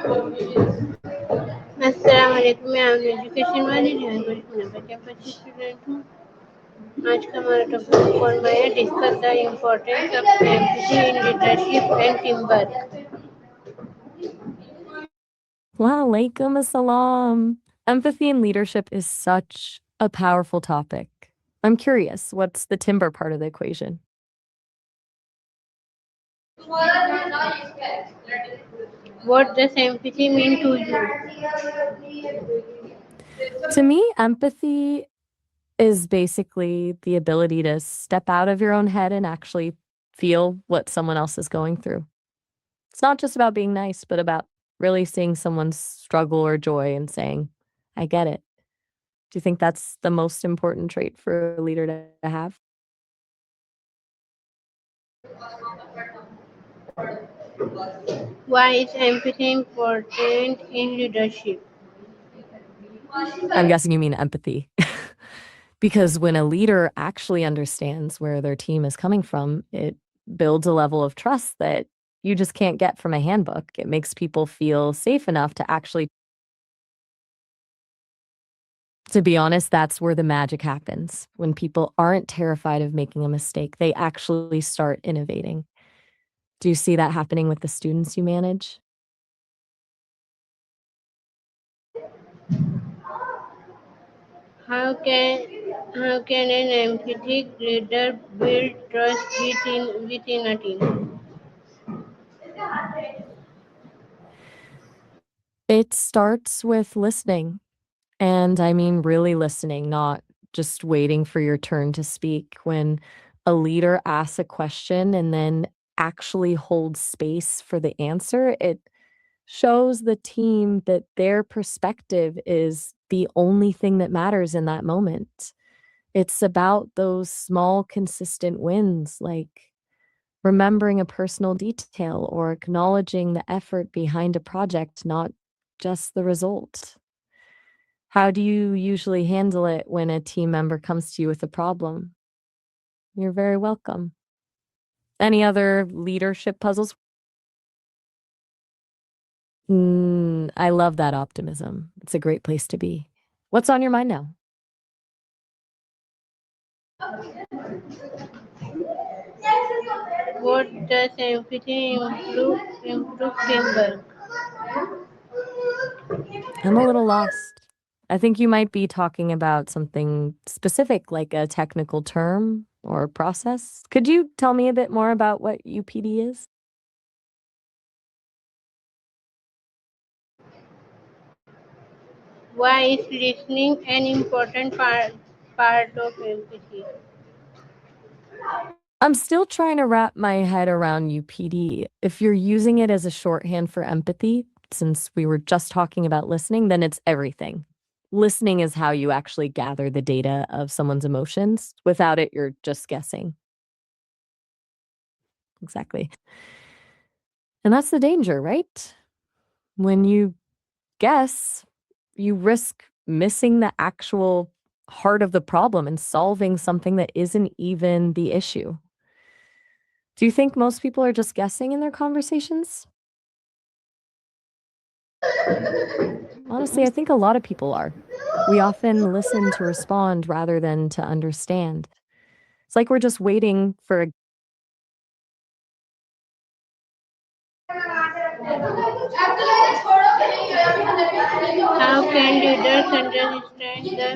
अस्सलाम वालेकुम, मैं एजुकेशन वाली रिहान बच्चा 25 स्टूडेंट हूँ। आज का हमारा टॉपिक फॉर्मूला है discuss the importance of empathy in leadership and team work. Walaikum assalam. Empathy in leadership is such a powerful topic. I'm curious, what's the timber part of the equation? What does empathy mean to you? To me, empathy is basically the ability to step out of your own head and actually feel what someone else is going through. It's not just about being nice, but about really seeing someone's struggle or joy and saying, I get it. Do you think that's the most important trait for a leader to have? Why is empathy important in leadership? I'm guessing you mean empathy. Because when a leader actually understands where their team is coming from, it builds a level of trust that you just can't get from a handbook. It makes people feel safe enough to actually, to be honest, that's where the magic happens. When people aren't terrified of making a mistake, they actually start innovating. Do you see that happening with the students you manage? How can how can an empathetic leader build trust within a team? It starts with listening. And I mean, really listening, not just waiting for your turn to speak. When a leader asks a question and then actually holds space for the answer, it shows the team that their perspective is the only thing that matters in that moment. It's about those small, consistent wins, like remembering a personal detail or acknowledging the effort behind a project, not just the result. How do you usually handle it when a team member comes to you with a problem? You're very welcome. Any other leadership puzzles? I love that optimism. It's a great place to be. What's on your mind now? What does empathy improve teamwork? I'm a little lost. I think you might be talking about something specific, like a technical term or process. Could you tell me a bit more about what UPD is? Why is listening an important part of empathy? I'm still trying to wrap my head around UPD. If you're using it as a shorthand for empathy, since we were just talking about listening, then it's everything. Listening is how you actually gather the data of someone's emotions. Without it, you're just guessing. Exactly. And that's the danger, right? When you guess, you risk missing the actual heart of the problem and solving something that isn't even the issue. Do you think most people are just guessing in their conversations? Honestly, I think a lot of people are. We often listen to respond rather than to understand. It's like we're just waiting for a How can leaders understand the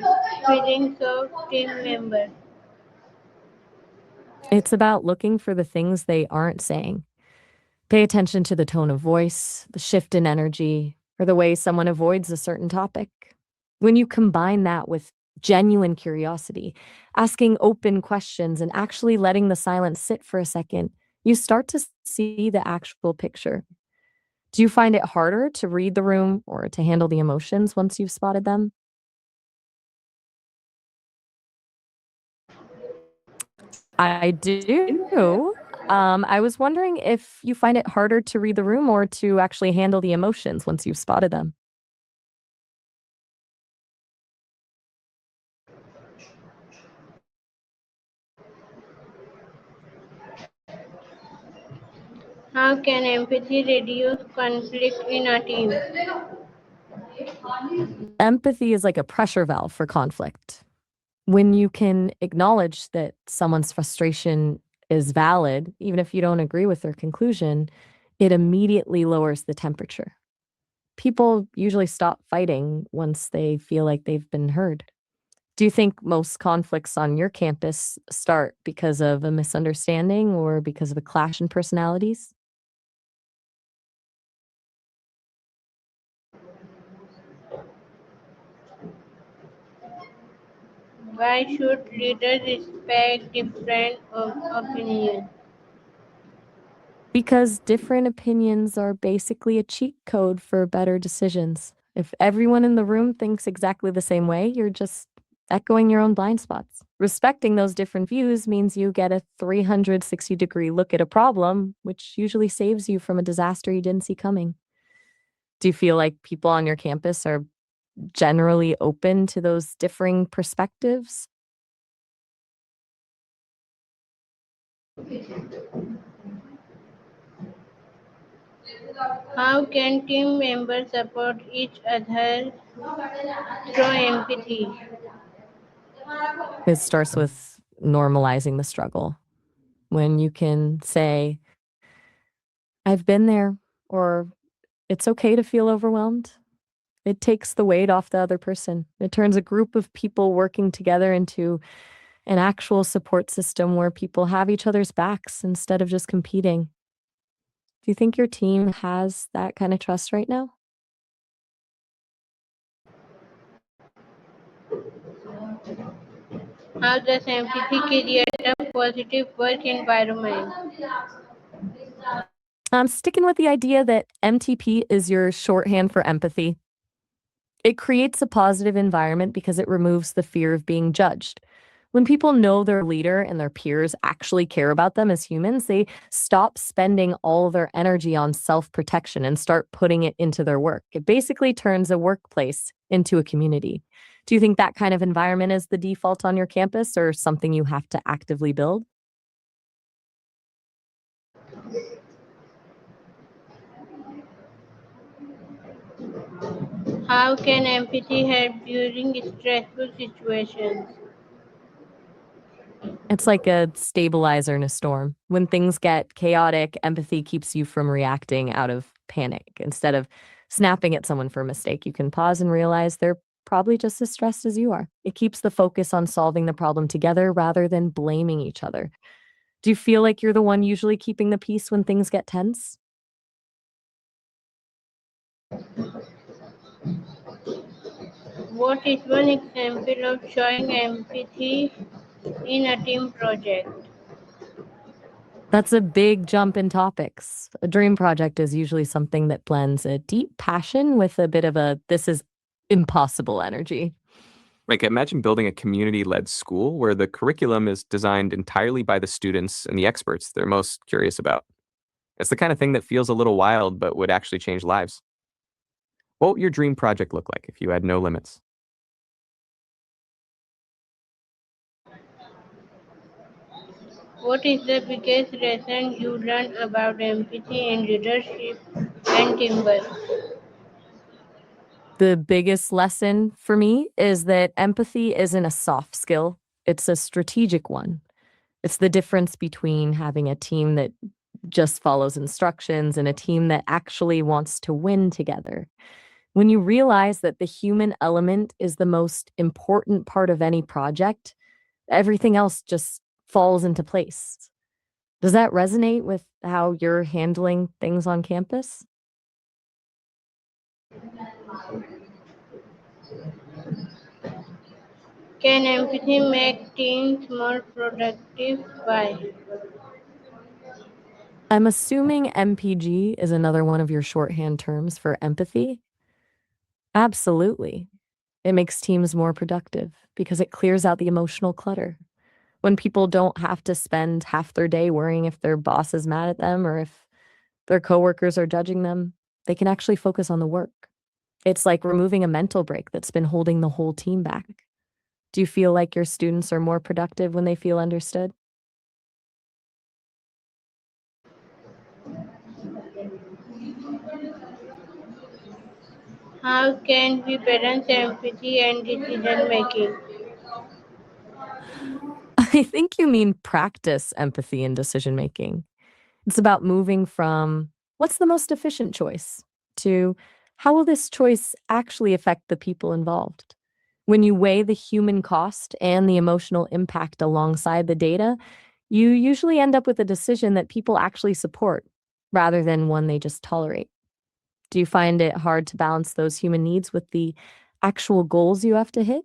feelings of team members? it's about looking for the things they aren't saying. Pay attention to the tone of voice, the shift in energy, or the way someone avoids a certain topic. When you combine that with genuine curiosity, asking open questions and actually letting the silence sit for a second, you start to see the actual picture. Do you find it harder to read the room or to handle the emotions once you've spotted them? I do. I was wondering if you find it harder to read the room or to actually handle the emotions once you've spotted them. How can empathy reduce conflict in a team? Empathy is like a pressure valve for conflict. When you can acknowledge that someone's frustration is valid, even if you don't agree with their conclusion, it immediately lowers the temperature. People usually stop fighting once they feel like they've been heard. Do you think most conflicts on your campus start because of a misunderstanding or because of a clash in personalities? Why should leaders respect different opinions? Because different opinions are basically a cheat code for better decisions. If everyone in the room thinks exactly the same way, you're just echoing your own blind spots. Respecting those different views means you get a 360-degree look at a problem, which usually saves you from a disaster you didn't see coming. Do you feel like people on your campus are generally open to those differing perspectives? How can team members support each other through empathy? It starts with normalizing the struggle. When you can say, I've been there, or it's okay to feel overwhelmed. It takes the weight off the other person. It turns a group of people working together into an actual support system where people have each other's backs instead of just competing. Do you think your team has that kind of trust right now? How does empathy create a positive work environment? I'm sticking with the idea that MTP is your shorthand for empathy. It creates a positive environment because it removes the fear of being judged. When people know their leader and their peers actually care about them as humans, they stop spending all their energy on self protection and start putting it into their work. It basically turns a workplace into a community. Do you think that kind of environment is the default on your campus or something you have to actively build? How can empathy help during stressful situations? It's like a stabilizer in a storm. When things get chaotic, empathy keeps you from reacting out of panic. Instead of snapping at someone for a mistake, you can pause and realize they're probably just as stressed as you are. It keeps the focus on solving the problem together rather than blaming each other. Do you feel like you're the one usually keeping the peace when things get tense? What is one example of showing empathy in a team project? That's a big jump in topics. A dream project is usually something that blends a deep passion with a bit of a this is impossible energy. Like, imagine building a community led school where the curriculum is designed entirely by the students and the experts they're most curious about. It's the kind of thing that feels a little wild, but would actually change lives. What would your dream project look like if you had no limits? What is the biggest lesson you learned about empathy in leadership and teamwork? The biggest lesson for me is that empathy isn't a soft skill, it's a strategic one. It's the difference between having a team that just follows instructions and a team that actually wants to win together. When you realize that the human element is the most important part of any project, everything else just falls into place. Does that resonate with how you're handling things on campus? Can empathy make teams more productive? Why? I'm assuming MPG is another one of your shorthand terms for empathy. Absolutely. It makes teams more productive because it clears out the emotional clutter. When people don't have to spend half their day worrying if their boss is mad at them or if their coworkers are judging them, they can actually focus on the work. It's like removing a mental break that's been holding the whole team back. Do you feel like your students are more productive when they feel understood? How can we balance empathy and decision making? I think you mean practice empathy in decision making. It's about moving from what's the most efficient choice to how will this choice actually affect the people involved? When you weigh the human cost and the emotional impact alongside the data, you usually end up with a decision that people actually support rather than one they just tolerate. Do you find it hard to balance those human needs with the actual goals you have to hit?